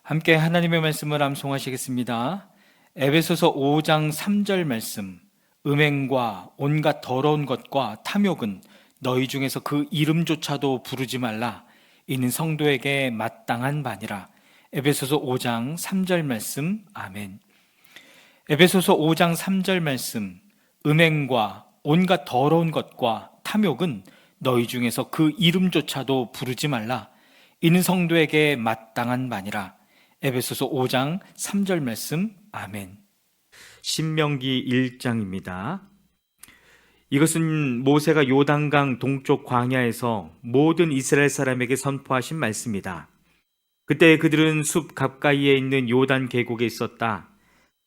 함께 하나님의 말씀을 암송하시겠습니다. 에베소서 5장 3절 말씀. 음행과 온갖 더러운 것과 탐욕은 너희 중에서 그 이름조차도 부르지 말라. 이는 성도에게 마땅한 바니라. 에베소서 5장 3절 말씀. 아멘. 에베소서 5장 3절 말씀. 음행과 온갖 더러운 것과 탐욕은 너희 중에서 그 이름조차도 부르지 말라. 이는 성도에게 마땅한 바니라. 에베소서 5장 3절 말씀. 아멘. 신명기 1장입니다. 이것은 모세가 요단강 동쪽 광야에서 모든 이스라엘 사람에게 선포하신 말씀이다. 그때 그들은 숲 가까이에 있는 요단 계곡에 있었다.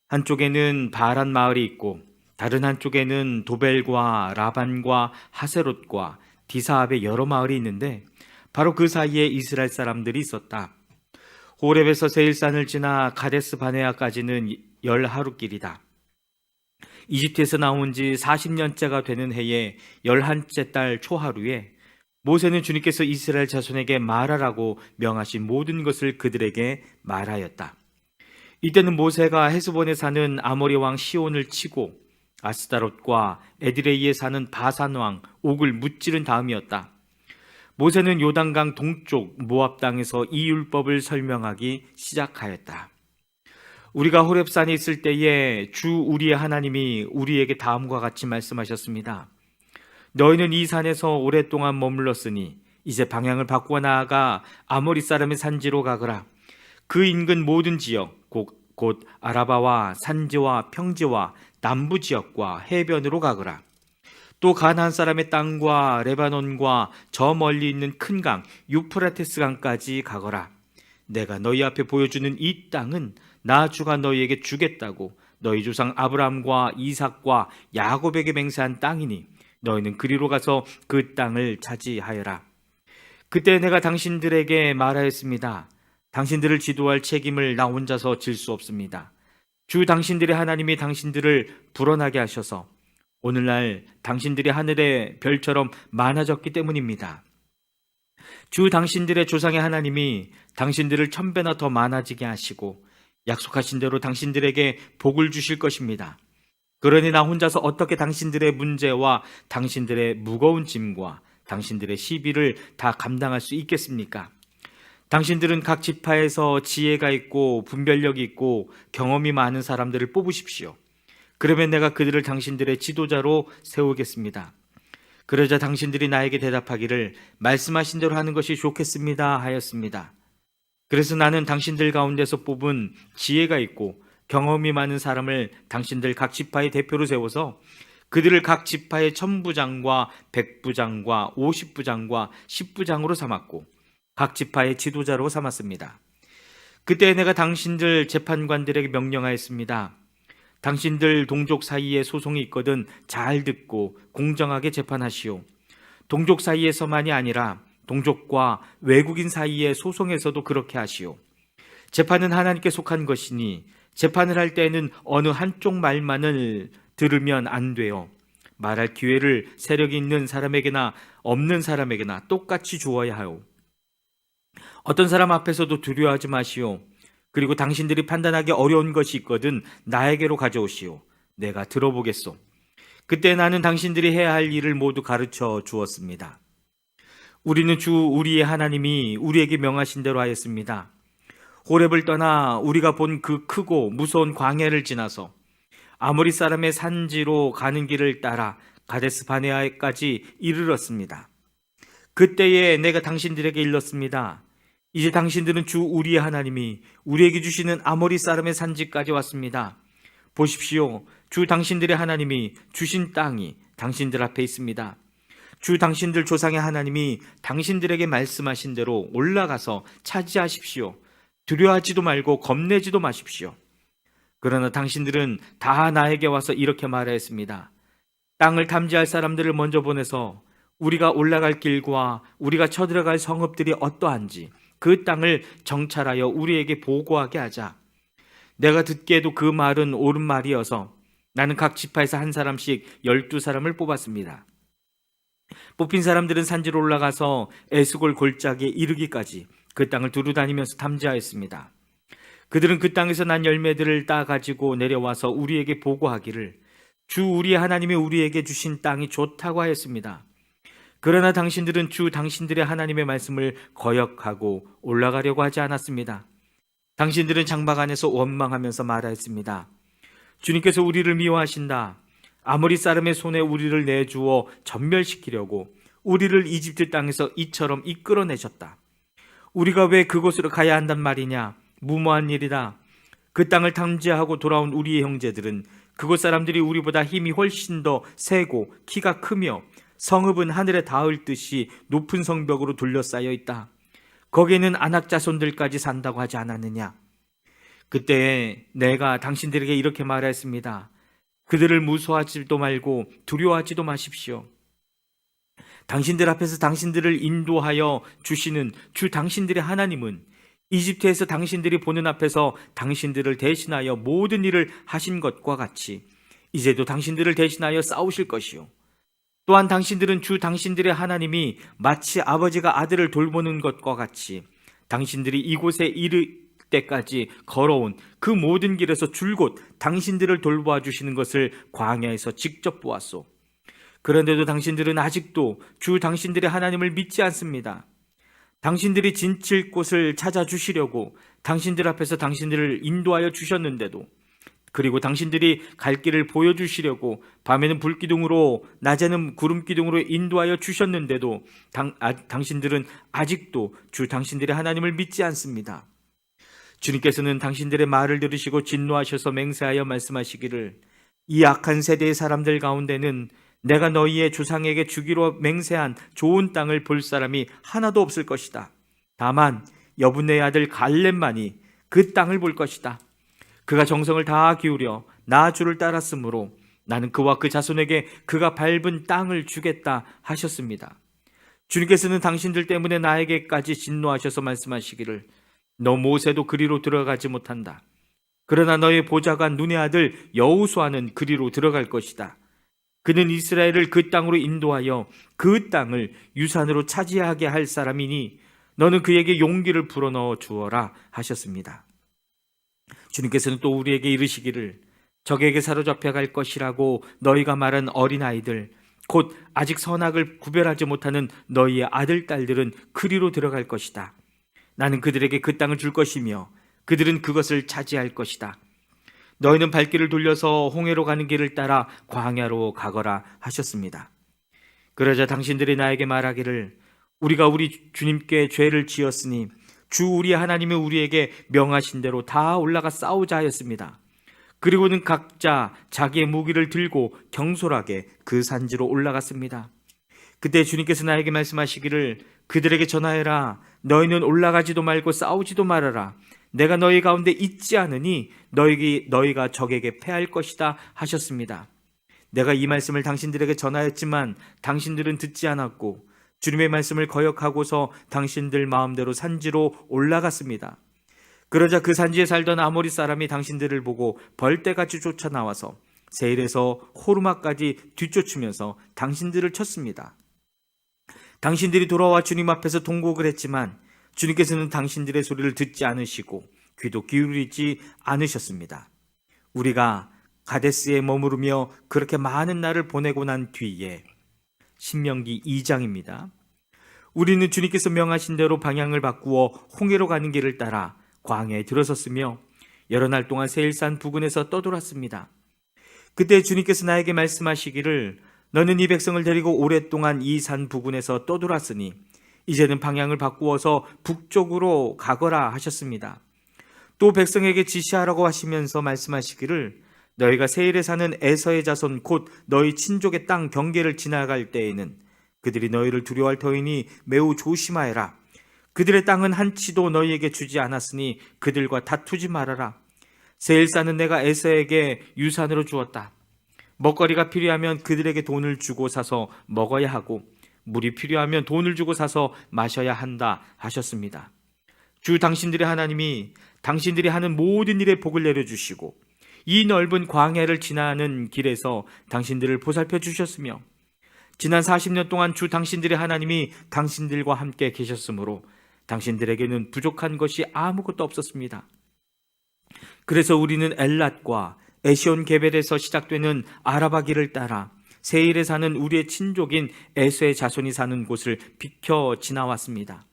한쪽에는 바란 마을이 있고 다른 한쪽에는 도벨과 라반과 하세롯과 디사압의 여러 마을이 있는데 바로 그 사이에 이스라엘 사람들이 있었다. 호렙에서 세일산을 지나 가데스 바네아까지는 10하루길이다. 이집트에서 나온 지 40년째가 되는 해에 11째 달 초하루에 모세는 주님께서 이스라엘 자손에게 말하라고 명하신 모든 것을 그들에게 말하였다. 이때는 모세가 헤스본에 사는 아모리 왕 시온을 치고 아스다롯과 에드레이에 사는 바산 왕 옥을 무찌른 다음이었다. 모세는 요단강 동쪽 모압 땅에서 이 율법을 설명하기 시작하였다. 우리가 호렙산에 있을 때에 주 우리의 하나님이 우리에게 다음과 같이 말씀하셨습니다. 너희는 이 산에서 오랫동안 머물렀으니 이제 방향을 바꾸어 나아가 아모리 사람의 산지로 가거라. 그 인근 모든 지역 곧 아라바와 산지와 평지와 남부 지역과 해변으로 가거라. 또 가나안 사람의 땅과 레바논과 저 멀리 있는 큰 강 유프라테스 강까지 가거라. 내가 너희 앞에 보여주는 이 땅은 나 주가 너희에게 주겠다고 너희 조상 아브라함과 이삭과 야곱에게 맹세한 땅이니 너희는 그리로 가서 그 땅을 차지하여라. 그때 내가 당신들에게 말하였습니다. 당신들을 지도할 책임을 나 혼자서 질 수 없습니다. 주 당신들의 하나님이 당신들을 불어나게 하셔서 오늘날 당신들이 하늘의 별처럼 많아졌기 때문입니다. 주 당신들의 조상의 하나님이 당신들을 1000배나 더 많아지게 하시고 약속하신 대로 당신들에게 복을 주실 것입니다. 그러니 나 혼자서 어떻게 당신들의 문제와 당신들의 무거운 짐과 당신들의 시비를 다 감당할 수 있겠습니까? 당신들은 각 지파에서 지혜가 있고 분별력이 있고 경험이 많은 사람들을 뽑으십시오. 그러면 내가 그들을 당신들의 지도자로 세우겠습니다. 그러자 당신들이 나에게 대답하기를 말씀하신 대로 하는 것이 좋겠습니다 하였습니다. 그래서 나는 당신들 가운데서 뽑은 지혜가 있고 경험이 많은 사람을 당신들 각 지파의 대표로 세워서 그들을 각 지파의 1000부장과 100부장과 50부장과 10부장으로 삼았고 각 지파의 지도자로 삼았습니다. 그때 내가 당신들 재판관들에게 명령하였습니다. 당신들 동족 사이에 소송이 있거든 잘 듣고 공정하게 재판하시오. 동족 사이에서만이 아니라 동족과 외국인 사이의 소송에서도 그렇게 하시오. 재판은 하나님께 속한 것이니 재판을 할 때에는 어느 한쪽 말만을 들으면 안 돼요. 말할 기회를 세력이 있는 사람에게나 없는 사람에게나 똑같이 주어야 하오. 어떤 사람 앞에서도 두려워하지 마시오. 그리고 당신들이 판단하기 어려운 것이 있거든 나에게로 가져오시오. 내가 들어보겠소. 그때 나는 당신들이 해야 할 일을 모두 가르쳐 주었습니다. 우리는 주 우리의 하나님이 우리에게 명하신 대로 하였습니다. 호렙을 떠나 우리가 본 그 크고 무서운 광야를 지나서 아모리 사람의 산지로 가는 길을 따라 가데스 바네아에까지 이르렀습니다. 그때에 내가 당신들에게 일렀습니다. 이제 당신들은 주 우리의 하나님이 우리에게 주시는 아모리 사람의 산지까지 왔습니다. 보십시오. 주 당신들의 하나님이 주신 땅이 당신들 앞에 있습니다. 주 당신들 조상의 하나님이 당신들에게 말씀하신 대로 올라가서 차지하십시오. 두려워하지도 말고 겁내지도 마십시오. 그러나 당신들은 다 나에게 와서 이렇게 말하였습니다. 땅을 탐지할 사람들을 먼저 보내서 우리가 올라갈 길과 우리가 쳐들어갈 성읍들이 어떠한지 그 땅을 정찰하여 우리에게 보고하게 하자. 내가 듣기에도 그 말은 옳은 말이어서 나는 각 지파에서 한 사람씩 12사람을 뽑았습니다. 뽑힌 사람들은 산지로 올라가서 에스골 골짜기에 이르기까지 그 땅을 두루다니면서 탐지하였습니다. 그들은 그 땅에서 난 열매들을 따 가지고 내려와서 우리에게 보고하기를 주 우리 하나님이 우리에게 주신 땅이 좋다고 하였습니다. 그러나 당신들은 주 당신들의 하나님의 말씀을 거역하고 올라가려고 하지 않았습니다. 당신들은 장막 안에서 원망하면서 말하였습니다. 주님께서 우리를 미워하신다. 아모리 사람의 손에 우리를 내주어 전멸시키려고 우리를 이집트 땅에서 이처럼 이끌어내셨다. 우리가 왜 그곳으로 가야 한단 말이냐? 무모한 일이다. 그 땅을 탐지하고 돌아온 우리의 형제들은 그곳 사람들이 우리보다 힘이 훨씬 더 세고 키가 크며 성읍은 하늘에 닿을 듯이 높은 성벽으로 둘러싸여 있다. 거기에는 아낙 자손들까지 산다고 하지 않았느냐? 그때 내가 당신들에게 이렇게 말했습니다. 그들을 무서워하지도 말고 두려워하지도 마십시오. 당신들 앞에서 당신들을 인도하여 주시는 주 당신들의 하나님은 이집트에서 당신들이 보는 앞에서 당신들을 대신하여 모든 일을 하신 것과 같이 이제도 당신들을 대신하여 싸우실 것이요. 또한 당신들은 주 당신들의 하나님이 마치 아버지가 아들을 돌보는 것과 같이 당신들이 이곳에 이를 때까지 걸어온 그 모든 길에서 줄곧 당신들을 돌보아 주시는 것을 광야에서 직접 보았소. 그런데도 당신들은 아직도 주 당신들의 하나님을 믿지 않습니다. 당신들이 진칠 곳을 찾아주시려고 당신들 앞에서 당신들을 인도하여 주셨는데도, 그리고 당신들이 갈 길을 보여주시려고 밤에는 불기둥으로 낮에는 구름기둥으로 인도하여 주셨는데도 당신들은 아직도 주 당신들의 하나님을 믿지 않습니다. 주님께서는 당신들의 말을 들으시고 진노하셔서 맹세하여 말씀하시기를 이 악한 세대의 사람들 가운데는 내가 너희의 조상에게 주기로 맹세한 좋은 땅을 볼 사람이 하나도 없을 것이다. 다만 여분의 아들 갈렙만이 그 땅을 볼 것이다. 그가 정성을 다 기울여 나 주를 따랐으므로 나는 그와 그 자손에게 그가 밟은 땅을 주겠다 하셨습니다. 주님께서는 당신들 때문에 나에게까지 진노하셔서 말씀하시기를 너 모세도 그리로 들어가지 못한다. 그러나 너의 보좌가 눈의 아들 여호수아는 그리로 들어갈 것이다. 그는 이스라엘을 그 땅으로 인도하여 그 땅을 유산으로 차지하게 할 사람이니 너는 그에게 용기를 불어넣어 주어라 하셨습니다. 주님께서는 또 우리에게 이르시기를 적에게 사로잡혀 갈 것이라고 너희가 말한 어린아이들 곧 아직 선악을 구별하지 못하는 너희의 아들 딸들은 그리로 들어갈 것이다. 나는 그들에게 그 땅을 줄 것이며 그들은 그것을 차지할 것이다. 너희는 발길을 돌려서 홍해로 가는 길을 따라 광야로 가거라 하셨습니다. 그러자 당신들이 나에게 말하기를 우리가 우리 주님께 죄를 지었으니 주 우리 하나님이 우리에게 명하신 대로 다 올라가 싸우자 하였습니다. 그리고는 각자 자기의 무기를 들고 경솔하게 그 산지로 올라갔습니다. 그때 주님께서 나에게 말씀하시기를 그들에게 전하여라. 너희는 올라가지도 말고 싸우지도 말아라. 내가 너희 가운데 있지 않으니 너희가 적에게 패할 것이다 하셨습니다. 내가 이 말씀을 당신들에게 전하였지만 당신들은 듣지 않았고 주님의 말씀을 거역하고서 당신들 마음대로 산지로 올라갔습니다. 그러자 그 산지에 살던 아모리 사람이 당신들을 보고 벌떼같이 쫓아나와서 세일에서 호르마까지 뒤쫓으면서 당신들을 쳤습니다. 당신들이 돌아와 주님 앞에서 통곡을 했지만 주님께서는 당신들의 소리를 듣지 않으시고 귀도 기울이지 않으셨습니다. 우리가 가데스에 머무르며 그렇게 많은 날을 보내고 난 뒤에 신명기 2장입니다. 우리는 주님께서 명하신 대로 방향을 바꾸어 홍해로 가는 길을 따라 광야에 들어섰으며 여러 날 동안 세일산 부근에서 떠돌았습니다. 그때 주님께서 나에게 말씀하시기를 너는 이 백성을 데리고 오랫동안 이 산 부근에서 떠돌았으니 이제는 방향을 바꾸어서 북쪽으로 가거라 하셨습니다. 또 백성에게 지시하라고 하시면서 말씀하시기를 너희가 세일에 사는 에서의 자손 곧 너희 친족의 땅 경계를 지나갈 때에는 그들이 너희를 두려워할 터이니 매우 조심하여라. 그들의 땅은 한치도 너희에게 주지 않았으니 그들과 다투지 말아라. 세일 사는 내가 에서에게 유산으로 주었다. 먹거리가 필요하면 그들에게 돈을 주고 사서 먹어야 하고 물이 필요하면 돈을 주고 사서 마셔야 한다 하셨습니다. 주 당신들의 하나님이 당신들이 하는 모든 일에 복을 내려주시고 이 넓은 광야를 지나는 길에서 당신들을 보살펴 주셨으며 지난 40년 동안 주 당신들의 하나님이 당신들과 함께 계셨으므로 당신들에게는 부족한 것이 아무것도 없었습니다. 그래서 우리는 엘랏과 에시온 게벨에서 시작되는 아라바 길을 따라 세일에 사는 우리의 친족인 에서의 자손이 사는 곳을 비켜 지나왔습니다.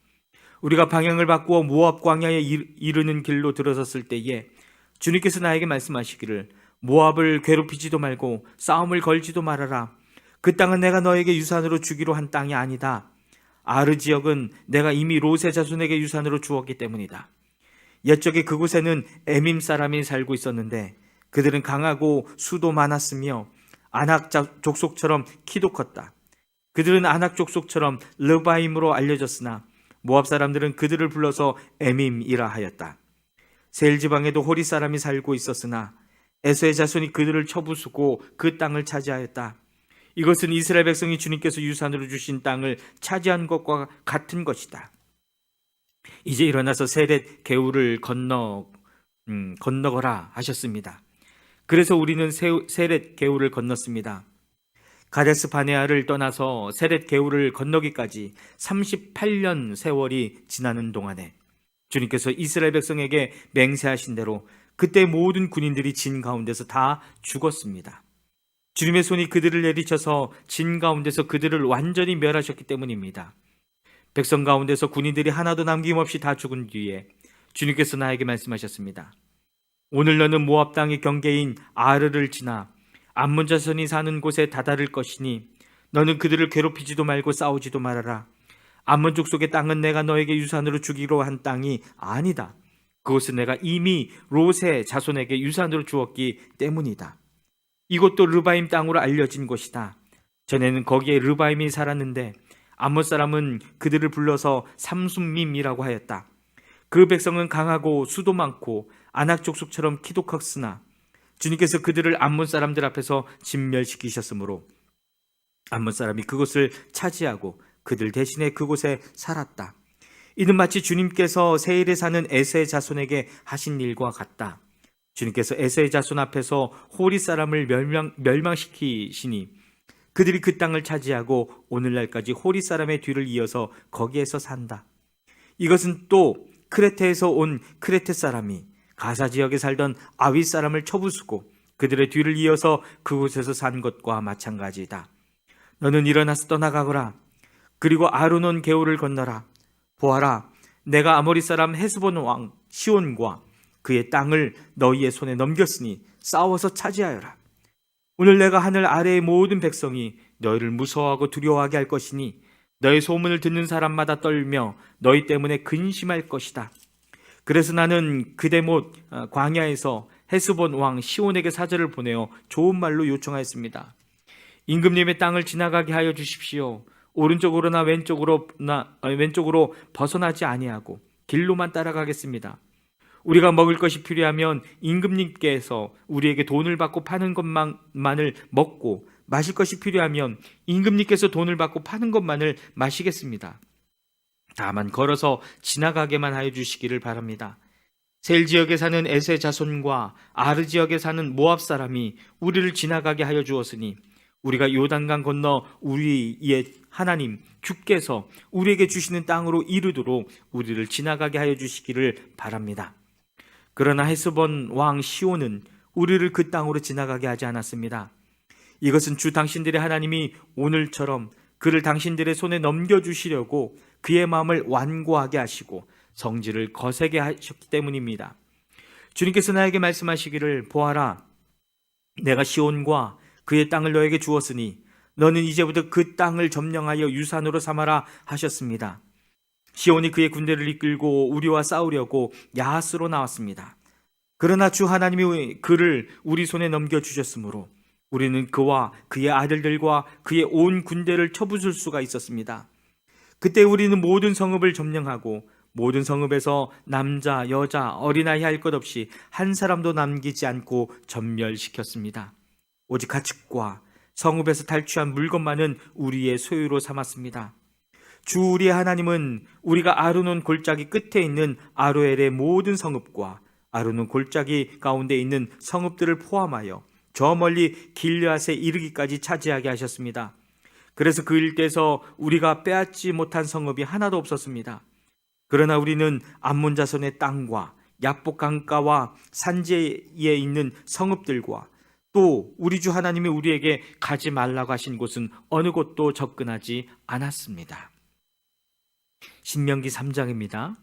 우리가 방향을 바꾸어 모압 광야에 이르는 길로 들어섰을 때에 주님께서 나에게 말씀하시기를 모압을 괴롭히지도 말고 싸움을 걸지도 말아라. 그 땅은 내가 너에게 유산으로 주기로 한 땅이 아니다. 아르 지역은 내가 이미 롯의 자손에게 유산으로 주었기 때문이다. 옛적에 그곳에는 에밈 사람이 살고 있었는데 그들은 강하고 수도 많았으며 아낙 족속처럼 키도 컸다. 그들은 아낙 족속처럼 르바임으로 알려졌으나 모압 사람들은 그들을 불러서 에밈이라 하였다. 세일 지방에도 호리 사람이 살고 있었으나 에서의 자손이 그들을 쳐부수고 그 땅을 차지하였다. 이것은 이스라엘 백성이 주님께서 유산으로 주신 땅을 차지한 것과 같은 것이다. 이제 일어나서 세렛 게울을 건너거라 하셨습니다. 그래서 우리는 세렛 게울을 건넜습니다. 가데스 바네아를 떠나서 세렛 게울을 건너기까지 38년 세월이 지나는 동안에 주님께서 이스라엘 백성에게 맹세하신 대로 그때 모든 군인들이 진 가운데서 다 죽었습니다. 주님의 손이 그들을 내리쳐서 진 가운데서 그들을 완전히 멸하셨기 때문입니다. 백성 가운데서 군인들이 하나도 남김없이 다 죽은 뒤에 주님께서 나에게 말씀하셨습니다. 오늘 너는 모압 땅의 경계인 아르를 지나 암몬 자손이 사는 곳에 다다를 것이니 너는 그들을 괴롭히지도 말고 싸우지도 말아라. 암몬 족속의 땅은 내가 너에게 유산으로 주기로 한 땅이 아니다. 그것은 내가 이미 롯의 자손에게 유산으로 주었기 때문이다. 이곳도 르바임 땅으로 알려진 곳이다. 전에는 거기에 르바임이 살았는데 암몬 사람은 그들을 불러서 삼순밈이라고 하였다. 그 백성은 강하고 수도 많고 아낙 족속처럼 키도 컸으나 주님께서 그들을 암몬 사람들 앞에서 진멸시키셨으므로 암몬 사람이 그곳을 차지하고 그들 대신에 그곳에 살았다. 이는 마치 주님께서 세일에 사는 에서의 자손에게 하신 일과 같다. 주님께서 에서의 자손 앞에서 호리 사람을 멸망시키시니 그들이 그 땅을 차지하고 오늘날까지 호리 사람의 뒤를 이어서 거기에서 산다. 이것은 또 크레테에서 온 크레테 사람이 가사 지역에 살던 아윗 사람을 쳐부수고 그들의 뒤를 이어서 그곳에서 산 것과 마찬가지이다. 너는 일어나서 떠나가거라. 그리고 아르논 게울을 건너라. 보아라, 내가 아모리 사람 헤스본 왕 시온과 그의 땅을 너희의 손에 넘겼으니 싸워서 차지하여라. 오늘 내가 하늘 아래의 모든 백성이 너희를 무서워하고 두려워하게 할 것이니 너희 소문을 듣는 사람마다 떨며 너희 때문에 근심할 것이다. 그래서 나는 그대못 광야에서 헤스본 왕 시온에게 사절을 보내어 좋은 말로 요청하였습니다. 임금님의 땅을 지나가게 하여 주십시오. 오른쪽으로나 왼쪽으로 벗어나지 아니하고 길로만 따라가겠습니다. 우리가 먹을 것이 필요하면 임금님께서 우리에게 돈을 받고 파는 것만을 먹고 마실 것이 필요하면 임금님께서 돈을 받고 파는 것만을 마시겠습니다. 다만 걸어서 지나가게만 하여 주시기를 바랍니다. 셀 지역에 사는 에세 자손과 아르 지역에 사는 모압 사람이 우리를 지나가게 하여 주었으니 우리가 요단강 건너 우리의 하나님 주께서 우리에게 주시는 땅으로 이르도록 우리를 지나가게 하여 주시기를 바랍니다. 그러나 헤스본 왕 시온은 우리를 그 땅으로 지나가게 하지 않았습니다. 이것은 주 당신들의 하나님이 오늘처럼 그를 당신들의 손에 넘겨주시려고 그의 마음을 완고하게 하시고 성질을 거세게 하셨기 때문입니다. 주님께서 나에게 말씀하시기를 보아라, 내가 시온과 그의 땅을 너에게 주었으니 너는 이제부터 그 땅을 점령하여 유산으로 삼아라 하셨습니다. 시온이 그의 군대를 이끌고 우리와 싸우려고 야하스로 나왔습니다. 그러나 주 하나님이 그를 우리 손에 넘겨주셨으므로 우리는 그와 그의 아들들과 그의 온 군대를 쳐부술 수가 있었습니다. 그때 우리는 모든 성읍을 점령하고 모든 성읍에서 남자, 여자, 어린아이 할 것 없이 한 사람도 남기지 않고 전멸시켰습니다. 오직 가축과 성읍에서 탈취한 물건만은 우리의 소유로 삼았습니다. 주 우리의 하나님은 우리가 아르논 골짜기 끝에 있는 아로엘의 모든 성읍과 아르논 골짜기 가운데 있는 성읍들을 포함하여 저 멀리 길르앗에 이르기까지 차지하게 하셨습니다. 그래서 그 일대에서 우리가 빼앗지 못한 성읍이 하나도 없었습니다. 그러나 우리는 암몬 자손의 땅과 야복 강가와 산지에 있는 성읍들과 또 우리 주 하나님이 우리에게 가지 말라고 하신 곳은 어느 곳도 접근하지 않았습니다. 신명기 3장입니다.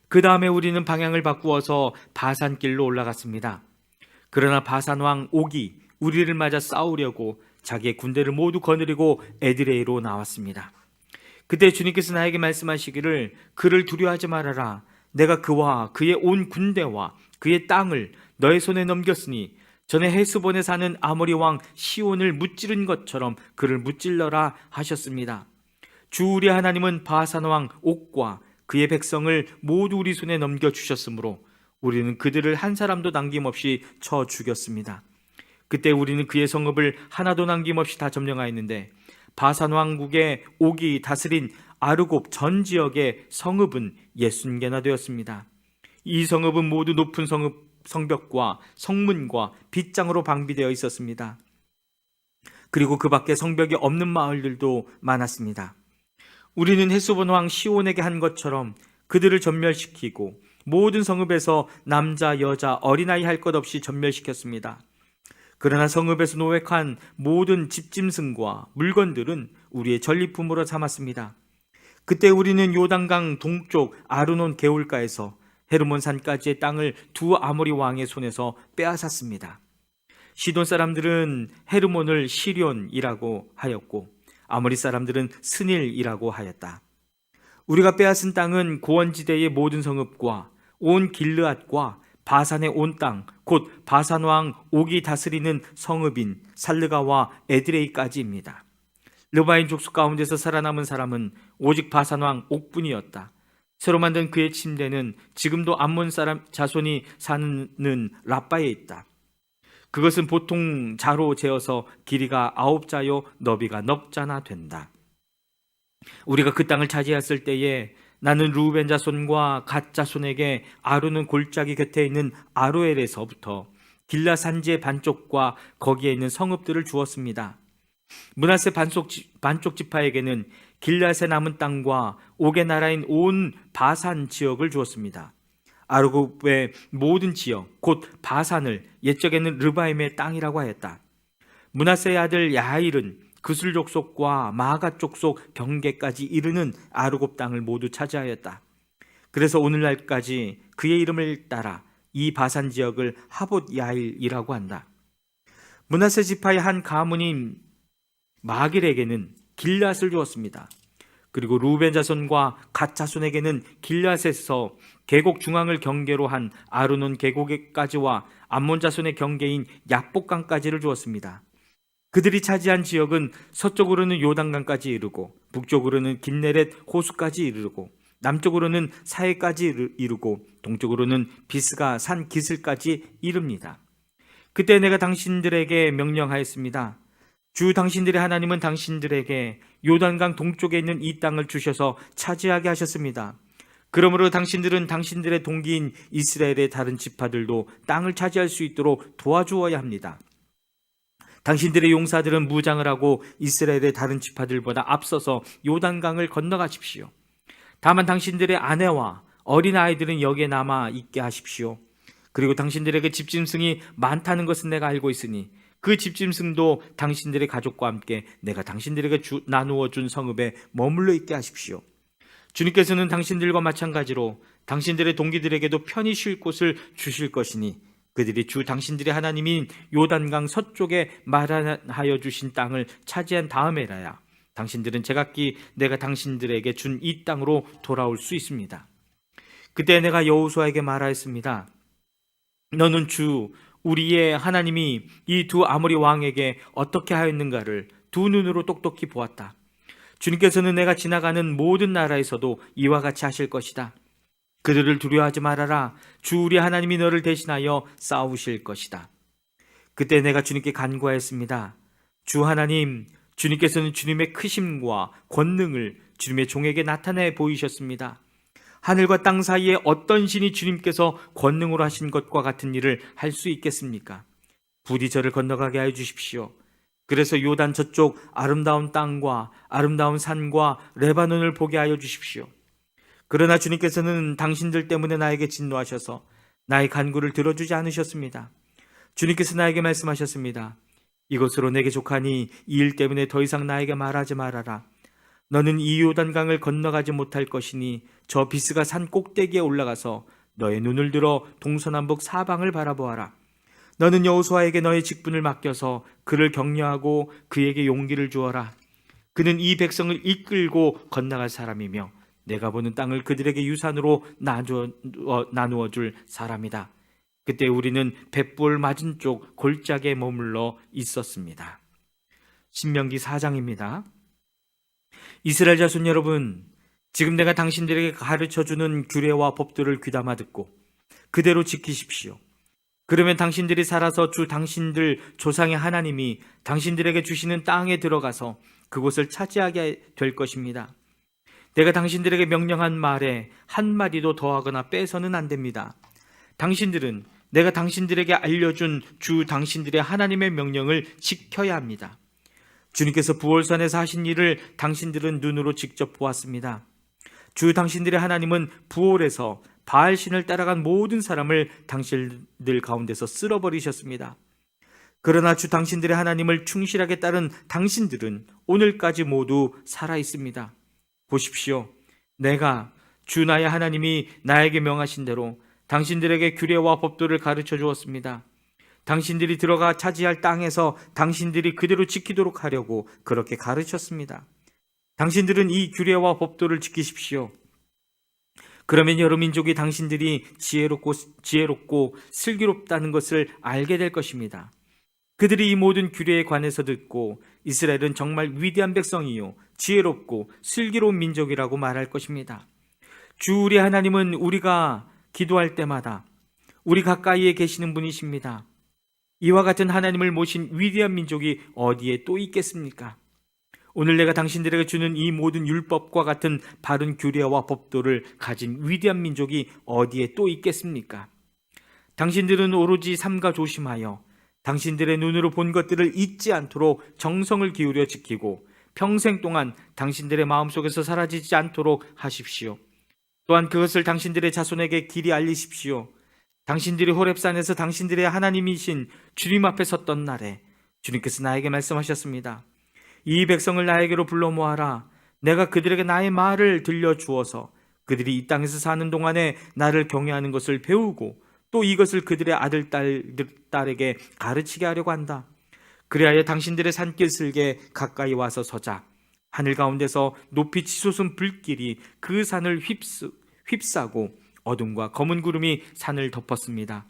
그 다음에 우리는 방향을 바꾸어서 바산길로 올라갔습니다. 그러나 바산 왕 옥이 우리를 맞아 싸우려고 자기의 군대를 모두 거느리고 에드레이로 나왔습니다. 그때 주님께서 나에게 말씀하시기를 그를 두려워하지 말아라. 내가 그와 그의 온 군대와 그의 땅을 너의 손에 넘겼으니 전에 헤스본에 사는 아모리 왕 시온을 무찌른 것처럼 그를 무찔러라 하셨습니다. 주 우리 하나님은 바산 왕 옥과 그의 백성을 모두 우리 손에 넘겨주셨으므로 우리는 그들을 한 사람도 남김없이 쳐 죽였습니다. 그때 우리는 그의 성읍을 하나도 남김없이 다 점령하였는데 바산 왕국의 옥이 다스린 아르곱 전 지역의 성읍은 60개나 되었습니다. 이 성읍은 모두 높은 성벽과 성문과 빗장으로 방비되어 있었습니다. 그리고 그 밖에 성벽이 없는 마을들도 많았습니다. 우리는 헤스본 왕 시온에게 한 것처럼 그들을 전멸시키고 모든 성읍에서 남자, 여자, 어린아이 할 것 없이 전멸시켰습니다. 그러나 성읍에서 노획한 모든 집짐승과 물건들은 우리의 전리품으로 삼았습니다. 그때 우리는 요단강 동쪽 아르논 개울가에서 헤르몬 산까지의 땅을 두 아모리 왕의 손에서 빼앗았습니다. 시돈 사람들은 헤르몬을 시련이라고 하였고 아모리 사람들은 스닐이라고 하였다. 우리가 빼앗은 땅은 고원지대의 모든 성읍과 온 길르앗과 바산의 온 땅, 곧 바산 왕 옥이 다스리는 성읍인 살르가와 에드레이까지입니다. 르바인 족속 가운데서 살아남은 사람은 오직 바산 왕 옥뿐이었다. 새로 만든 그의 침대는 지금도 암몬 사람 자손이 사는 라빠에 있다. 그것은 보통 자로 재어서 길이가 9자요 너비가 넉 자나 된다. 우리가 그 땅을 차지했을 때에 나는 루벤 자손과 갓 자손에게 아루는 골짜기 곁에 있는 아로엘에서부터 길라 산지의 반쪽과 거기에 있는 성읍들을 주었습니다. 므낫세 반쪽 지파에게는 길라앗의 남은 땅과 옥의 나라인 온 바산 지역을 주었습니다. 아르곱의 모든 지역 곧 바산을 옛적에는 르바임의 땅이라고 하였다. 므낫세의 아들 야일은 그술 족속과 마가 족속 경계까지 이르는 아르곱 땅을 모두 차지하였다. 그래서 오늘날까지 그의 이름을 따라 이 바산 지역을 하봇 야일이라고 한다. 므낫세 지파의 한 가문인 마길에게는 길앗을 주었습니다. 그리고 루벤 자손과 갓 자손에게는 길앗에서 계곡 중앙을 경계로 한 아르논 계곡까지와 암몬 자손의 경계인 야복강까지를 주었습니다. 그들이 차지한 지역은 서쪽으로는 요단강까지 이르고 북쪽으로는 긴네렛 호수까지 이르고 남쪽으로는 사해까지 이르고 동쪽으로는 비스가 산 기슬까지 이릅니다. 그때 내가 당신들에게 명령하였습니다. 주 당신들의 하나님은 당신들에게 요단강 동쪽에 있는 이 땅을 주셔서 차지하게 하셨습니다. 그러므로 당신들은 당신들의 동기인 이스라엘의 다른 지파들도 땅을 차지할 수 있도록 도와주어야 합니다. 당신들의 용사들은 무장을 하고 이스라엘의 다른 지파들보다 앞서서 요단강을 건너가십시오. 다만 당신들의 아내와 어린아이들은 여기에 남아 있게 하십시오. 그리고 당신들에게 집짐승이 많다는 것은 내가 알고 있으니 그 집짐승도 당신들의 가족과 함께 내가 당신들에게 나누어 준 성읍에 머물러 있게 하십시오. 주님께서는 당신들과 마찬가지로 당신들의 동기들에게도 편히 쉴 곳을 주실 것이니 그들이 주 당신들의 하나님인 요단강 서쪽에 마련하여 주신 땅을 차지한 다음에라야 당신들은 제각기 내가 당신들에게 준 이 땅으로 돌아올 수 있습니다. 그때 내가 여호수아에게 말하였습니다. 너는 주 우리의 하나님이 이 두 아모리 왕에게 어떻게 하였는가를 두 눈으로 똑똑히 보았다. 주님께서는 내가 지나가는 모든 나라에서도 이와 같이 하실 것이다. 그들을 두려워하지 말아라. 주 우리 하나님이 너를 대신하여 싸우실 것이다. 그때 내가 주님께 간구하였습니다. 주 하나님, 주님께서는 주님의 크심과 권능을 주님의 종에게 나타내 보이셨습니다. 하늘과 땅 사이에 어떤 신이 주님께서 권능으로 하신 것과 같은 일을 할 수 있겠습니까? 부디 저를 건너가게 하여 주십시오. 그래서 요단 저쪽 아름다운 땅과 아름다운 산과 레바논을 보게 하여 주십시오. 그러나 주님께서는 당신들 때문에 나에게 진노하셔서 나의 간구를 들어주지 않으셨습니다. 주님께서 나에게 말씀하셨습니다. 이것으로 내게 족하니 이 일 때문에 더 이상 나에게 말하지 말아라. 너는 이 요단강을 건너가지 못할 것이니 저 비스가 산 꼭대기에 올라가서 너의 눈을 들어 동서남북 사방을 바라보아라. 너는 여호수아에게 너의 직분을 맡겨서 그를 격려하고 그에게 용기를 주어라. 그는 이 백성을 이끌고 건너갈 사람이며 내가 보는 땅을 그들에게 유산으로 나누어 줄 사람이다. 그때 우리는 벳볼 맞은쪽 골짜기에 머물러 있었습니다. 신명기 4장입니다. 이스라엘 자손 여러분, 지금 내가 당신들에게 가르쳐주는 규례와 법도를 귀담아 듣고 그대로 지키십시오. 그러면 당신들이 살아서 주 당신들 조상의 하나님이 당신들에게 주시는 땅에 들어가서 그곳을 차지하게 될 것입니다. 내가 당신들에게 명령한 말에 한마디도 더하거나 빼서는 안 됩니다. 당신들은 내가 당신들에게 알려준 주 당신들의 하나님의 명령을 지켜야 합니다. 주님께서 부월산에서 하신 일을 당신들은 눈으로 직접 보았습니다. 주 당신들의 하나님은 부월에서 바알신을 따라간 모든 사람을 당신들 가운데서 쓸어버리셨습니다. 그러나 주 당신들의 하나님을 충실하게 따른 당신들은 오늘까지 모두 살아 있습니다. 보십시오. 내가 주 나의 하나님이 나에게 명하신 대로 당신들에게 규례와 법도를 가르쳐 주었습니다. 당신들이 들어가 차지할 땅에서 당신들이 그대로 지키도록 하려고 그렇게 가르쳤습니다. 당신들은 이 규례와 법도를 지키십시오. 그러면 여러 민족이 당신들이 지혜롭고 슬기롭다는 것을 알게 될 것입니다. 그들이 이 모든 규례에 관해서 듣고 이스라엘은 정말 위대한 백성이요 지혜롭고 슬기로운 민족이라고 말할 것입니다. 주 우리 하나님은 우리가 기도할 때마다 우리 가까이에 계시는 분이십니다. 이와 같은 하나님을 모신 위대한 민족이 어디에 또 있겠습니까? 오늘 내가 당신들에게 주는 이 모든 율법과 같은 바른 규례와 법도를 가진 위대한 민족이 어디에 또 있겠습니까? 당신들은 오로지 삼가 조심하여 당신들의 눈으로 본 것들을 잊지 않도록 정성을 기울여 지키고 평생 동안 당신들의 마음속에서 사라지지 않도록 하십시오. 또한 그것을 당신들의 자손에게 길이 알리십시오. 당신들이 호렙산에서 당신들의 하나님이신 주님 앞에 섰던 날에 주님께서 나에게 말씀하셨습니다. 이 백성을 나에게로 불러 모아라. 내가 그들에게 나의 말을 들려주어서 그들이 이 땅에서 사는 동안에 나를 경외하는 것을 배우고 또 이것을 그들의 아들, 딸에게 가르치게 하려고 한다. 그리하여 당신들의 산길 슬게 가까이 와서 서자. 하늘 가운데서 높이 치솟은 불길이 그 산을 휩싸고 어둠과 검은 구름이 산을 덮었습니다.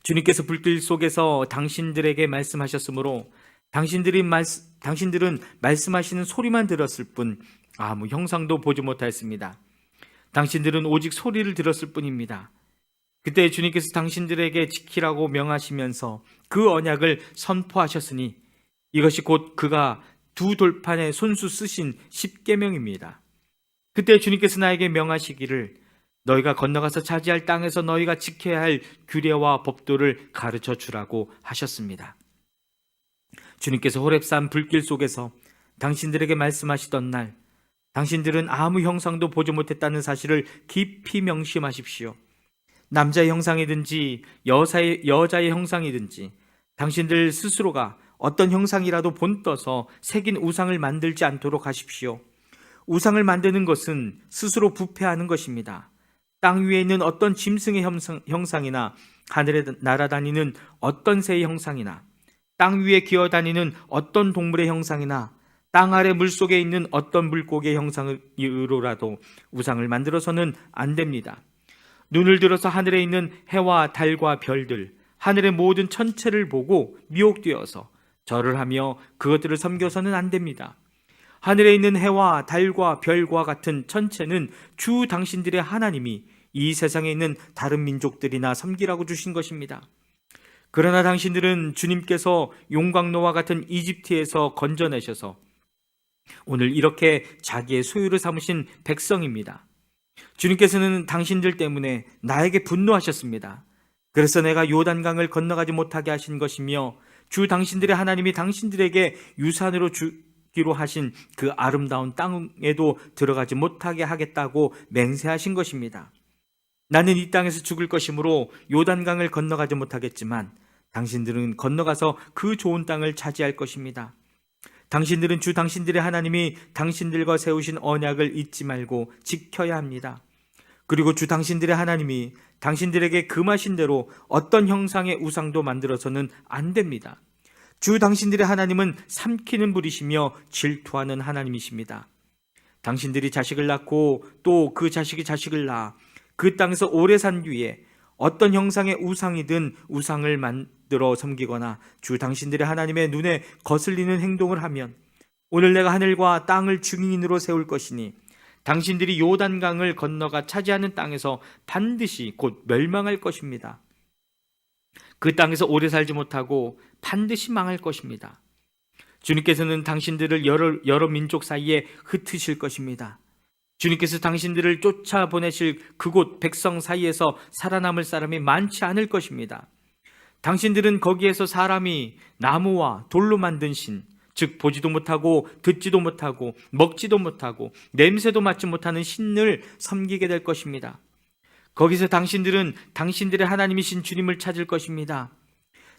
주님께서 불길 속에서 당신들에게 말씀하셨으므로 당신들은 말씀하시는 소리만 들었을 뿐 아무 형상도 보지 못하였습니다. 당신들은 오직 소리를 들었을 뿐입니다. 그때 주님께서 당신들에게 지키라고 명하시면서 그 언약을 선포하셨으니 이것이 곧 그가 두 돌판에 손수 쓰신 십계명입니다. 그때 주님께서 나에게 명하시기를 너희가 건너가서 차지할 땅에서 너희가 지켜야 할 규례와 법도를 가르쳐 주라고 하셨습니다. 주님께서 호렙산 불길 속에서 당신들에게 말씀하시던 날 당신들은 아무 형상도 보지 못했다는 사실을 깊이 명심하십시오. 남자의 형상이든지 여자의 형상이든지 당신들 스스로가 어떤 형상이라도 본떠서 새긴 우상을 만들지 않도록 하십시오. 우상을 만드는 것은 스스로 부패하는 것입니다. 땅 위에 있는 어떤 짐승의 형상이나 하늘에 날아다니는 어떤 새의 형상이나 땅 위에 기어다니는 어떤 동물의 형상이나 땅 아래 물속에 있는 어떤 물고기의 형상으로라도 우상을 만들어서는 안 됩니다. 눈을 들어서 하늘에 있는 해와 달과 별들, 하늘의 모든 천체를 보고 미혹되어서 절을 하며 그것들을 섬겨서는 안 됩니다. 하늘에 있는 해와 달과 별과 같은 천체는 주 당신들의 하나님이 이 세상에 있는 다른 민족들이나 섬기라고 주신 것입니다. 그러나 당신들은 주님께서 용광로와 같은 이집트에서 건져내셔서 오늘 이렇게 자기의 소유를 삼으신 백성입니다. 주님께서는 당신들 때문에 나에게 분노하셨습니다. 그래서 내가 요단강을 건너가지 못하게 하신 것이며 주 당신들의 하나님이 당신들에게 유산으로 기로 하신 그 아름다운 땅에도 들어가지 못하게 하겠다고 맹세하신 것입니다. 나는 이 땅에서 죽을 것이므로 요단강을 건너가지 못하겠지만 당신들은 건너가서 그 좋은 땅을 차지할 것입니다. 당신들은 주 당신들의 하나님이 당신들과 세우신 언약을 잊지 말고 지켜야 합니다. 그리고 주 당신들의 하나님이 당신들에게 금하신 대로 어떤 형상의 우상도 만들어서는 안 됩니다. 주 당신들의 하나님은 삼키는 불이시며 질투하는 하나님이십니다. 당신들이 자식을 낳고 또 그 자식이 자식을 낳아 그 땅에서 오래 산 뒤에 어떤 형상의 우상이든 우상을 만들어 섬기거나 주 당신들의 하나님의 눈에 거슬리는 행동을 하면 오늘 내가 하늘과 땅을 증인으로 세울 것이니 당신들이 요단강을 건너가 차지하는 땅에서 반드시 곧 멸망할 것입니다. 그 땅에서 오래 살지 못하고 반드시 망할 것입니다. 주님께서는 당신들을 여러 민족 사이에 흩으실 것입니다. 주님께서 당신들을 쫓아보내실 그곳 백성 사이에서 살아남을 사람이 많지 않을 것입니다. 당신들은 거기에서 사람이 나무와 돌로 만든 신, 즉 보지도 못하고 듣지도 못하고 먹지도 못하고 냄새도 맡지 못하는 신을 섬기게 될 것입니다. 거기서 당신들은 당신들의 하나님이신 주님을 찾을 것입니다.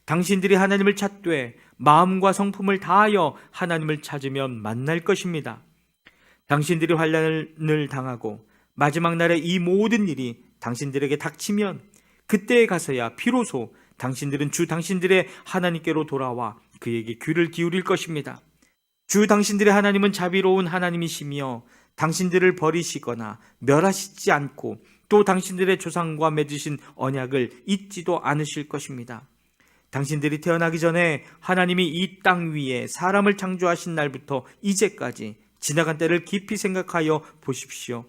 당신들이 하나님을 찾되 마음과 성품을 다하여 하나님을 찾으면 만날 것입니다. 당신들이 환난을 당하고 마지막 날에 이 모든 일이 당신들에게 닥치면 그때에 가서야 비로소 당신들은 주 당신들의 하나님께로 돌아와 그에게 귀를 기울일 것입니다. 주 당신들의 하나님은 자비로운 하나님이시며 당신들을 버리시거나 멸하시지 않고 또 당신들의 조상과 맺으신 언약을 잊지도 않으실 것입니다. 당신들이 태어나기 전에 하나님이 이 땅 위에 사람을 창조하신 날부터 이제까지 지나간 때를 깊이 생각하여 보십시오.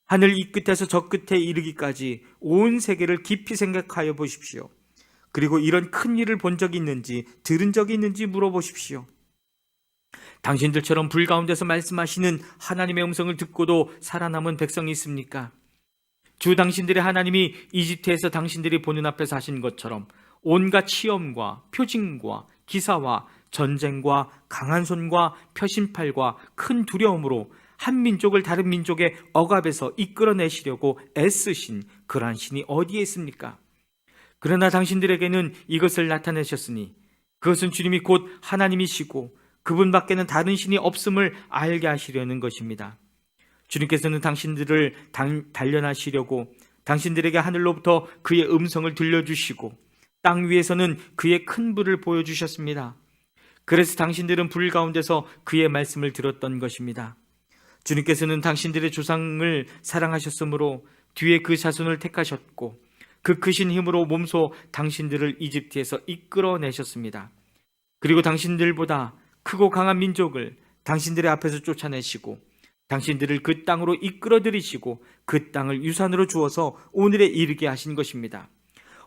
하늘 이 끝에서 저 끝에 이르기까지 온 세계를 깊이 생각하여 보십시오. 그리고 이런 큰 일을 본 적이 있는지 들은 적이 있는지 물어보십시오. 당신들처럼 불 가운데서 말씀하시는 하나님의 음성을 듣고도 살아남은 백성이 있습니까? 주 당신들의 하나님이 이집트에서 당신들이 보는 앞에서 하신 것처럼 온갖 시험과 표징과 기사와 전쟁과 강한 손과 표심팔과 큰 두려움으로 한 민족을 다른 민족의 억압에서 이끌어내시려고 애쓰신 그러한 신이 어디에 있습니까? 그러나 당신들에게는 이것을 나타내셨으니 그것은 주님이 곧 하나님이시고 그분밖에는 다른 신이 없음을 알게 하시려는 것입니다. 주님께서는 당신들을 단련하시려고 당신들에게 하늘로부터 그의 음성을 들려주시고 땅 위에서는 그의 큰 불을 보여주셨습니다. 그래서 당신들은 불 가운데서 그의 말씀을 들었던 것입니다. 주님께서는 당신들의 조상을 사랑하셨으므로 뒤에 그 자손을 택하셨고 그 크신 힘으로 몸소 당신들을 이집트에서 이끌어내셨습니다. 그리고 당신들보다 크고 강한 민족을 당신들의 앞에서 쫓아내시고 당신들을 그 땅으로 이끌어들이시고 그 땅을 유산으로 주어서 오늘에 이르게 하신 것입니다.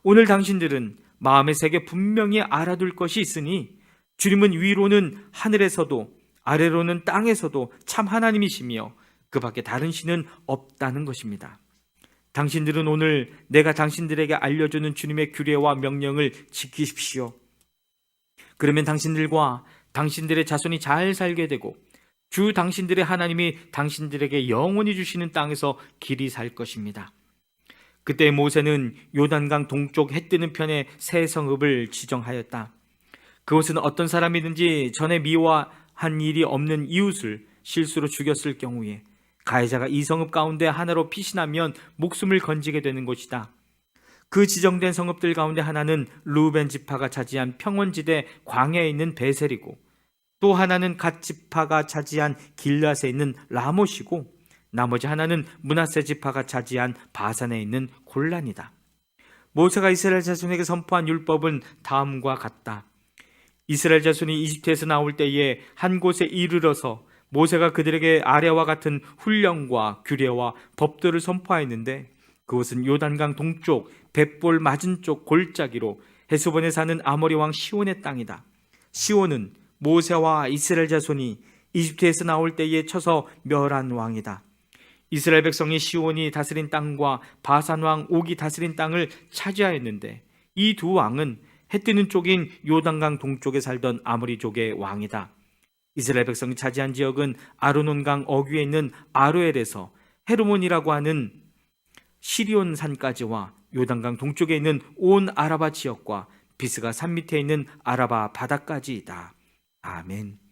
오늘 당신들은 마음의 세계 분명히 알아둘 것이 있으니 주님은 위로는 하늘에서도 아래로는 땅에서도 참 하나님이시며 그 밖에 다른 신은 없다는 것입니다. 당신들은 오늘 내가 당신들에게 알려주는 주님의 규례와 명령을 지키십시오. 그러면 당신들과 당신들의 자손이 잘 살게 되고 주 당신들의 하나님이 당신들에게 영원히 주시는 땅에서 길이 살 것입니다. 그때 모세는 요단강 동쪽 해 뜨는 편에 새 성읍을 지정하였다. 그것은 어떤 사람이든지 전에 미워한 일이 없는 이웃을 실수로 죽였을 경우에 가해자가 이 성읍 가운데 하나로 피신하면 목숨을 건지게 되는 곳이다. 그 지정된 성읍들 가운데 하나는 르우벤 지파가 차지한 평원지대 광야에 있는 베셀이고 또 하나는 갓 지파가 차지한 길앗에 있는 라못이고 나머지 하나는 므낫세 지파가 차지한 바산에 있는 골란이다. 모세가 이스라엘 자손에게 선포한 율법은 다음과 같다. 이스라엘 자손이 이집트에서 나올 때에 한 곳에 이르러서 모세가 그들에게 아래와 같은 훈령과 규례와 법도를 선포하였는데 그곳은 요단강 동쪽 벳볼 맞은쪽 골짜기로 헤스본에 사는 아모리 왕 시온의 땅이다. 시온은 모세와 이스라엘 자손이 이집트에서 나올 때에 쳐서 멸한 왕이다. 이스라엘 백성이 시온이 다스린 땅과 바산 왕 옥이 다스린 땅을 차지하였는데 이 두 왕은 해 뜨는 쪽인 요단강 동쪽에 살던 아모리족의 왕이다. 이스라엘 백성이 차지한 지역은 아르논강 어귀에 있는 아로엘에서 헤르몬이라고 하는 시리온 산까지와 요단강 동쪽에 있는 온 아라바 지역과 비스가 산 밑에 있는 아라바 바다까지이다. 아멘.